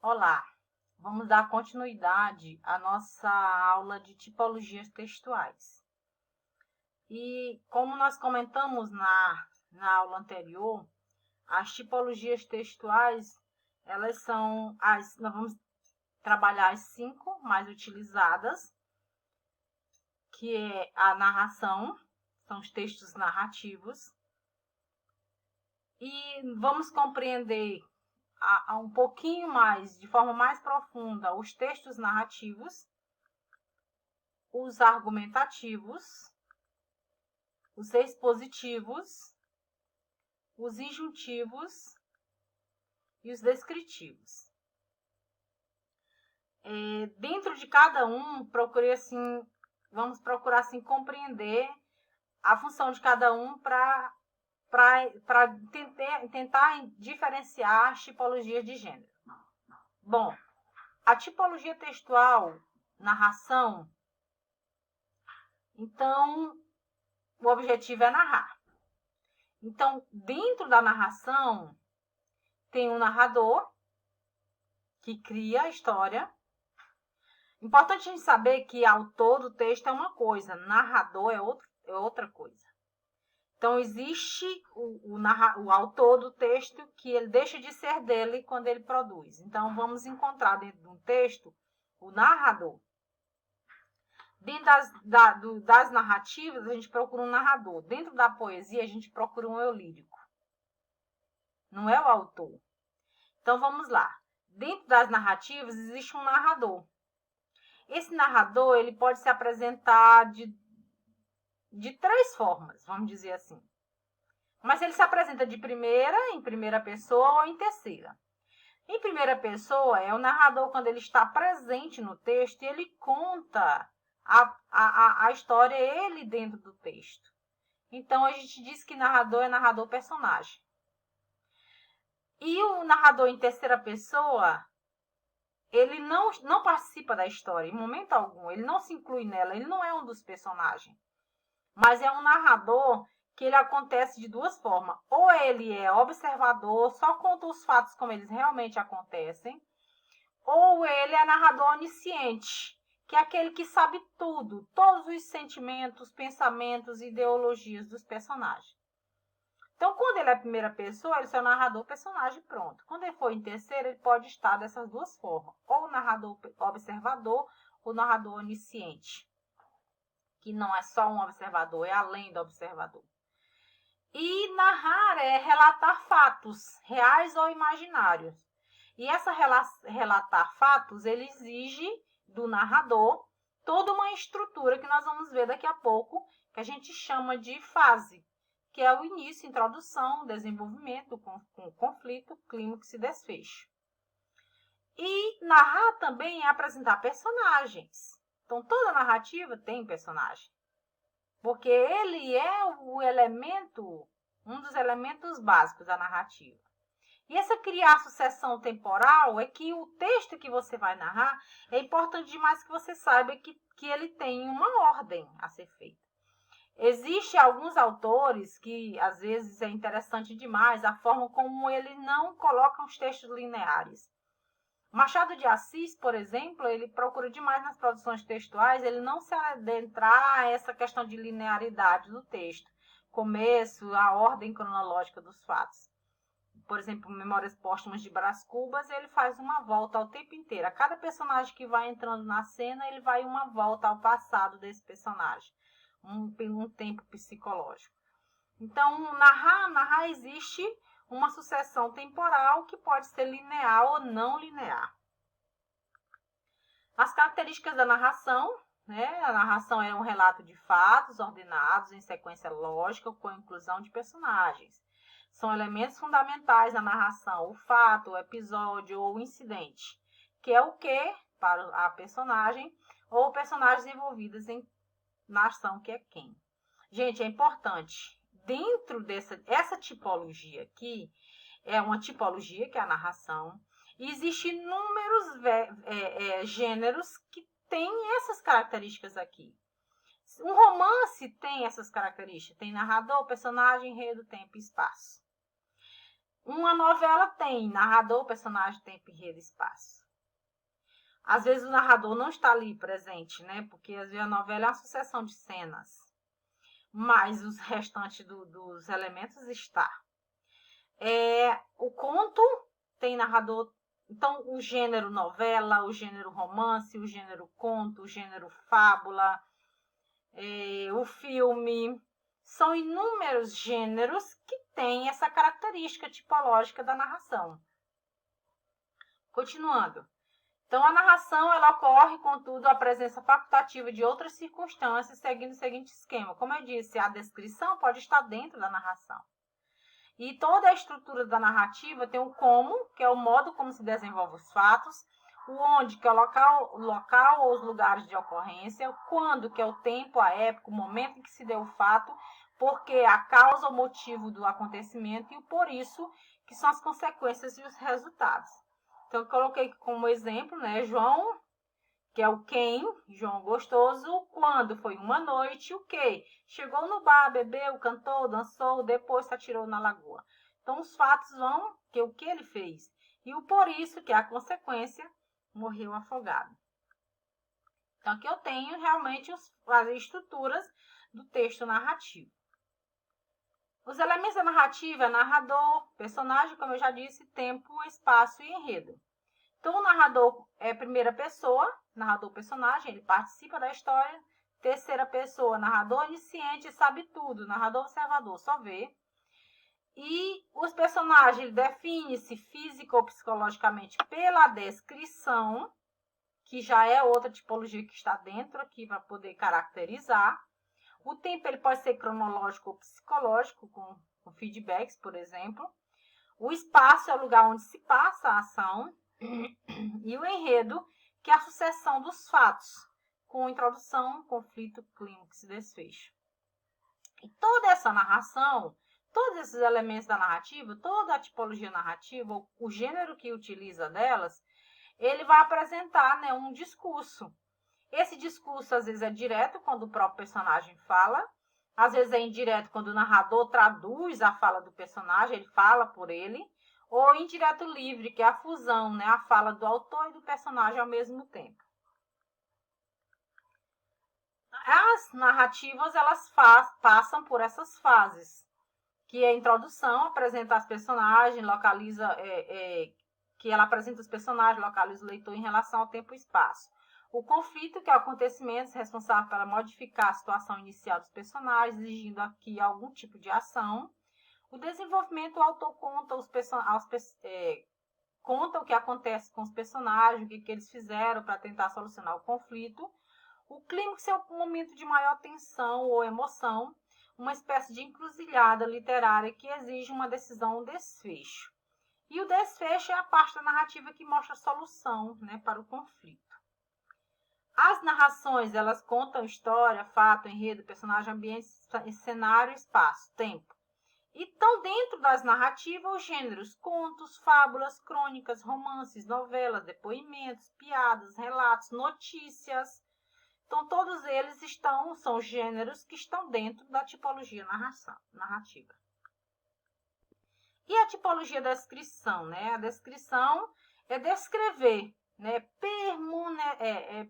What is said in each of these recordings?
Olá, vamos dar continuidade à nossa aula de tipologias textuais. E como nós comentamos na aula anterior, as tipologias textuais, nós vamos trabalhar as 5 mais utilizadas, que é a narração, são os textos narrativos, e vamos compreender um pouquinho mais, de forma mais profunda, os textos narrativos, os argumentativos, os expositivos, os injuntivos e os descritivos. Dentro de cada um, vamos procurar assim, compreender a função de cada um para tentar diferenciar as tipologias de gênero. Bom, a tipologia textual, narração, então, o objetivo é narrar. Então, dentro da narração, tem um narrador que cria a história. Importante a gente saber que autor do texto é uma coisa, narrador é outra coisa. Então, existe o autor do texto que ele deixa de ser dele quando ele produz. Então, vamos encontrar dentro de um texto o narrador. Dentro das narrativas, a gente procura um narrador. Dentro da poesia, a gente procura um eu lírico. Não é o autor. Então, vamos lá. Dentro das narrativas, existe um narrador. Esse narrador, ele pode se apresentar de 3 formas, vamos dizer assim. Mas ele se apresenta em primeira pessoa ou em terceira. Em primeira pessoa, é o narrador quando ele está presente no texto e ele conta a história, ele dentro do texto. Então, a gente diz que narrador é narrador personagem. E o narrador em terceira pessoa, ele não participa da história, em momento algum. Ele não se inclui nela, ele não é um dos personagens. Mas é um narrador que ele acontece de 2 formas. Ou ele é observador, só conta os fatos como eles realmente acontecem. Ou ele é narrador onisciente, que é aquele que sabe tudo, todos os sentimentos, pensamentos e ideologias dos personagens. Então, quando ele é a primeira pessoa, ele é o narrador personagem pronto. Quando ele for em terceira, ele pode estar dessas 2 formas. Ou narrador observador, ou narrador onisciente. Que não é só um observador, é além do observador. E narrar é relatar fatos, reais ou imaginários. E essa relatar fatos, ele exige do narrador toda uma estrutura que nós vamos ver daqui a pouco, que a gente chama de fase, que é o início, introdução, desenvolvimento, com conflito, clímax e desfecho. E narrar também é apresentar personagens. Então, toda narrativa tem personagem. Porque ele é um dos elementos básicos da narrativa. E essa criar sucessão temporal é que o texto que você vai narrar é importante demais que você saiba que ele tem uma ordem a ser feita. Existem alguns autores que, às vezes, é interessante demais a forma como eles não colocam os textos lineares. Machado de Assis, por exemplo, ele procura demais nas produções textuais, ele não se adentrar a essa questão de linearidade do texto, começo, a ordem cronológica dos fatos. Por exemplo, Memórias Póstumas de Brás Cubas, ele faz uma volta ao tempo inteiro. A cada personagem que vai entrando na cena, ele vai uma volta ao passado desse personagem, um tempo psicológico. Então, narrar existe uma sucessão temporal que pode ser linear ou não linear. As características da narração, né? A narração é um relato de fatos ordenados em sequência lógica com a inclusão de personagens. São elementos fundamentais na narração, o fato, o episódio ou o incidente, que é o que para a personagem ou personagens envolvidos na ação, que é quem. Gente, é importante, dentro essa tipologia aqui, é uma tipologia que é a narração, e existem inúmeros gêneros que têm essas características aqui. Um romance tem essas características, tem narrador, personagem, enredo, tempo e espaço. Uma novela tem narrador, personagem, tempo, enredo, espaço. Às vezes o narrador não está ali presente, né? Porque às vezes a novela é uma sucessão de cenas. Mas os restantes dos elementos está. O conto tem narrador. Então, o gênero novela, o gênero romance, o gênero conto, o gênero fábula, o filme, são inúmeros gêneros que têm essa característica tipológica da narração. Continuando. Então, a narração ela ocorre, contudo, a presença facultativa de outras circunstâncias, seguindo o seguinte esquema. Como eu disse, a descrição pode estar dentro da narração. E toda a estrutura da narrativa tem o como, que é o modo como se desenvolvem os fatos, o onde, que é o local ou os lugares de ocorrência, o quando, que é o tempo, a época, o momento em que se deu o fato, porque a causa ou motivo do acontecimento, e o por isso, que são as consequências e os resultados. Então, eu coloquei como exemplo, né, João, que é o quem, João gostoso, quando foi uma noite, o que? Chegou no bar, bebeu, cantou, dançou, depois se atirou na lagoa. Então, os fatos vão, que o que ele fez. E o por isso, que é a consequência, morreu afogado. Então, aqui eu tenho realmente as estruturas do texto narrativo. Os elementos da narrativa é narrador, personagem, como eu já disse, tempo, espaço e enredo. Então, o narrador é primeira pessoa, narrador personagem, ele participa da história. Terceira pessoa, narrador onisciente, sabe tudo, narrador observador, só vê. E os personagens definem-se físico ou psicologicamente pela descrição, que já é outra tipologia que está dentro aqui para poder caracterizar. O tempo ele pode ser cronológico ou psicológico, com feedbacks, por exemplo. O espaço é o lugar onde se passa a ação. E o enredo, que é a sucessão dos fatos, com introdução, conflito, clímax e desfecho. E toda essa narração, todos esses elementos da narrativa, toda a tipologia narrativa, o gênero que utiliza delas, ele vai apresentar, né, um discurso. Esse discurso, às vezes, é direto, quando o próprio personagem fala. Às vezes, é indireto, quando o narrador traduz a fala do personagem, ele fala por ele. Ou indireto livre, que é a fusão, né, a fala do autor e do personagem ao mesmo tempo. As narrativas, elas passam por essas fases, que é a introdução, apresenta as personagens, localiza... que ela apresenta os personagens, localiza o leitor em relação ao tempo e espaço. O conflito, que é o acontecimento responsável para modificar a situação inicial dos personagens, exigindo aqui algum tipo de ação. O desenvolvimento, o autor conta, conta o que acontece com os personagens, o que eles fizeram para tentar solucionar o conflito. O clímax é um momento de maior tensão ou emoção, uma espécie de encruzilhada literária que exige uma decisão, um desfecho. E o desfecho é a parte da narrativa que mostra a solução, né, para o conflito. As narrações, elas contam história, fato, enredo, personagem, ambiente, cenário, espaço, tempo. E estão dentro das narrativas os gêneros contos, fábulas, crônicas, romances, novelas, depoimentos, piadas, relatos, notícias. Então, todos eles são gêneros que estão dentro da tipologia narrativa. E a tipologia da descrição, né? A descrição é descrever, né?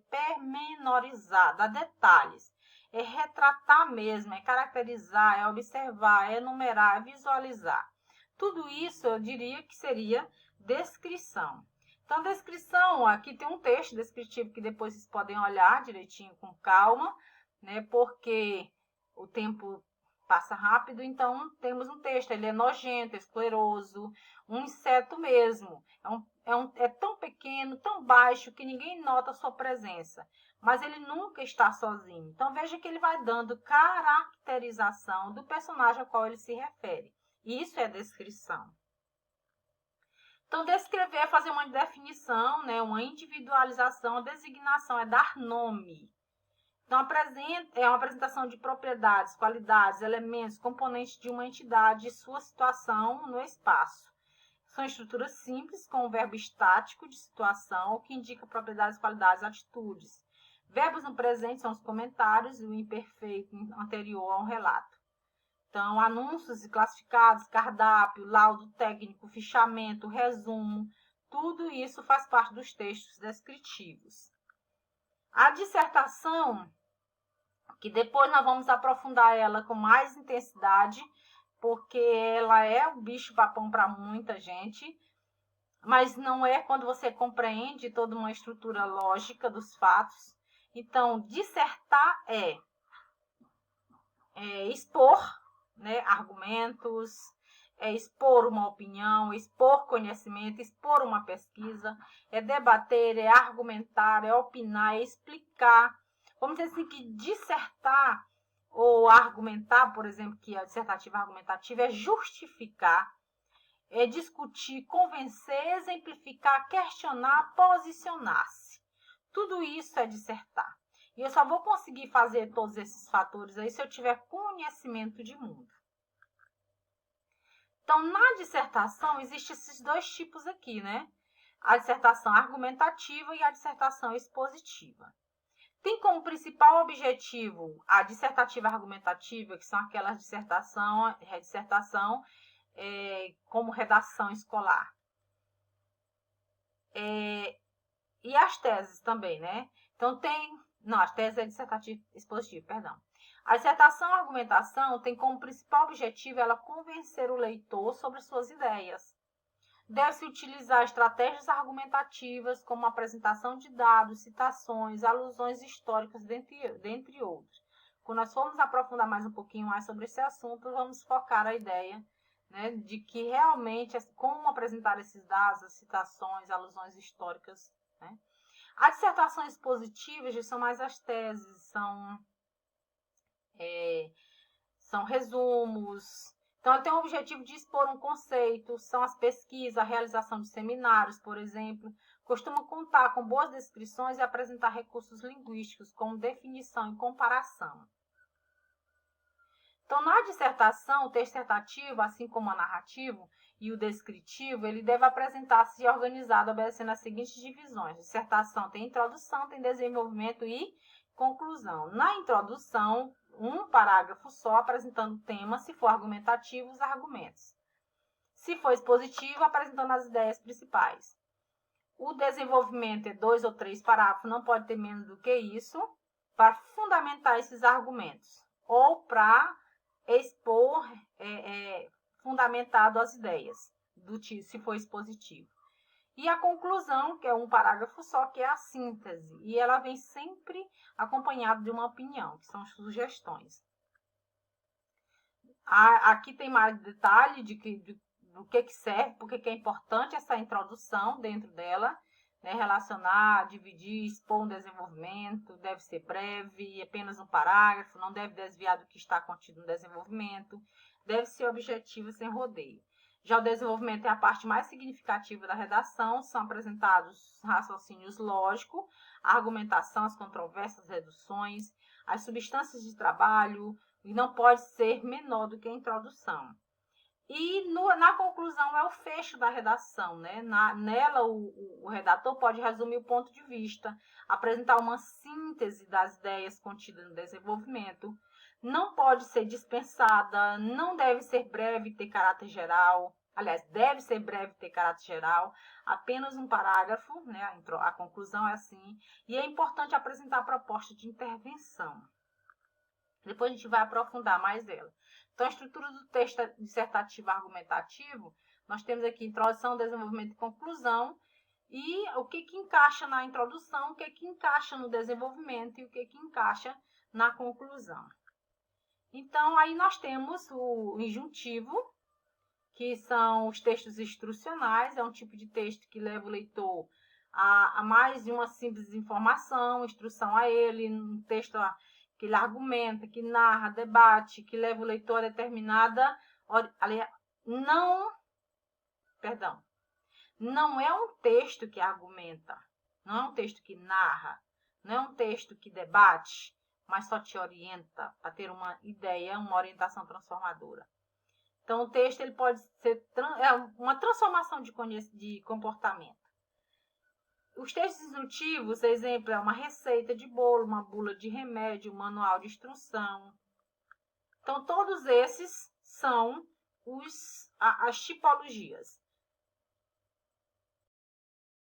Permenorizar, dar detalhes. É retratar mesmo, é caracterizar, é observar, é enumerar, é visualizar. Tudo isso eu diria que seria descrição. Então, descrição, aqui tem um texto descritivo que depois vocês podem olhar direitinho com calma, né? Porque o tempo passa rápido, então temos um texto, ele é nojento, escleroso, um inseto mesmo. É tão pequeno, tão baixo, que ninguém nota a sua presença. Mas ele nunca está sozinho. Então, veja que ele vai dando caracterização do personagem ao qual ele se refere. Isso é descrição. Então, descrever é fazer uma definição, né, uma individualização, a designação é dar nome. Então, é uma apresentação de propriedades, qualidades, elementos, componentes de uma entidade e sua situação no espaço. São estruturas simples, com o verbo estático de situação, que indica propriedades, qualidades, atitudes. Verbos no presente são os comentários e o imperfeito anterior ao relato. Então, anúncios e classificados, cardápio, laudo técnico, fichamento, resumo, tudo isso faz parte dos textos descritivos. A dissertação, que depois nós vamos aprofundar ela com mais intensidade, porque ela é o bicho-papão para muita gente, mas não é quando você compreende toda uma estrutura lógica dos fatos. Então, dissertar é expor, né, argumentos, expor uma opinião, expor conhecimento, expor uma pesquisa, é debater, é argumentar, é opinar, é explicar. Vamos dizer assim que dissertar ou argumentar, por exemplo, que a dissertativa argumentativa é justificar, é discutir, convencer, exemplificar, questionar, posicionar-se. Tudo isso é dissertar. E eu só vou conseguir fazer todos esses fatores aí se eu tiver conhecimento de mundo. Então, na dissertação, existem esses dois tipos aqui, né? A dissertação argumentativa e a dissertação expositiva. Tem como principal objetivo a dissertativa argumentativa, que são aquelas dissertação como redação escolar. E as teses também, né? Então, as teses é dissertativa expositiva, perdão. A dissertação argumentação tem como principal objetivo ela convencer o leitor sobre suas ideias. Deve-se utilizar estratégias argumentativas, como apresentação de dados, citações, alusões históricas, dentre outros. Quando nós formos aprofundar mais um pouquinho mais sobre esse assunto, vamos focar a ideia, né, de que realmente como apresentar esses dados, as citações, alusões históricas, né? A dissertação expositiva já são mais as teses, são resumos. Então, ela tem o objetivo de expor um conceito, são as pesquisas, a realização de seminários, por exemplo. Costuma contar com boas descrições e apresentar recursos linguísticos, como definição e comparação. Então, na dissertação, o texto dissertativo, assim como o narrativo e o descritivo, ele deve apresentar-se organizado, obedecendo as seguintes divisões. Dissertação tem introdução, tem desenvolvimento e conclusão. Na introdução, um parágrafo só apresentando o tema, se for argumentativo, os argumentos. Se for expositivo, apresentando as ideias principais. O desenvolvimento é 2 ou 3 parágrafos, não pode ter menos do que isso, para fundamentar esses argumentos, ou para expor fundamentado as ideias, se for expositivo. E a conclusão, que é um parágrafo só, que é a síntese. E ela vem sempre acompanhada de uma opinião, que são sugestões. Aqui tem mais detalhe do que serve, por que é importante essa introdução dentro dela, né? Relacionar, dividir, expor um desenvolvimento, deve ser breve, apenas um parágrafo, não deve desviar do que está contido no desenvolvimento, deve ser objetivo sem rodeio. Já o desenvolvimento é a parte mais significativa da redação, são apresentados raciocínios lógicos, a argumentação, as controvérsias, as reduções, as substâncias de trabalho, e não pode ser menor do que a introdução. E na conclusão é o fecho da redação, né? Nela o redator pode resumir o ponto de vista, apresentar uma síntese das ideias contidas no desenvolvimento, não pode ser dispensada, não deve ser breve e ter caráter geral. Aliás, deve ser breve e ter caráter geral, apenas um parágrafo, né? A conclusão é assim. E é importante apresentar a proposta de intervenção. Depois a gente vai aprofundar mais ela. Então, a estrutura do texto dissertativo argumentativo, nós temos aqui introdução, desenvolvimento e conclusão. E o que encaixa na introdução, o que encaixa no desenvolvimento e o que encaixa na conclusão. Então, aí nós temos o injuntivo, que são os textos instrucionais, é um tipo de texto que leva o leitor a mais de uma simples informação, instrução a ele, um texto que ele argumenta, que narra, debate, que leva o leitor a determinada... Não é um texto que argumenta, não é um texto que narra, não é um texto que debate, mas só te orienta para ter uma ideia, uma orientação transformadora. Então, o texto ele pode ser uma transformação de comportamento. Os textos instrutivos, exemplo, é uma receita de bolo, uma bula de remédio, um manual de instrução. Então, todos esses são as tipologias.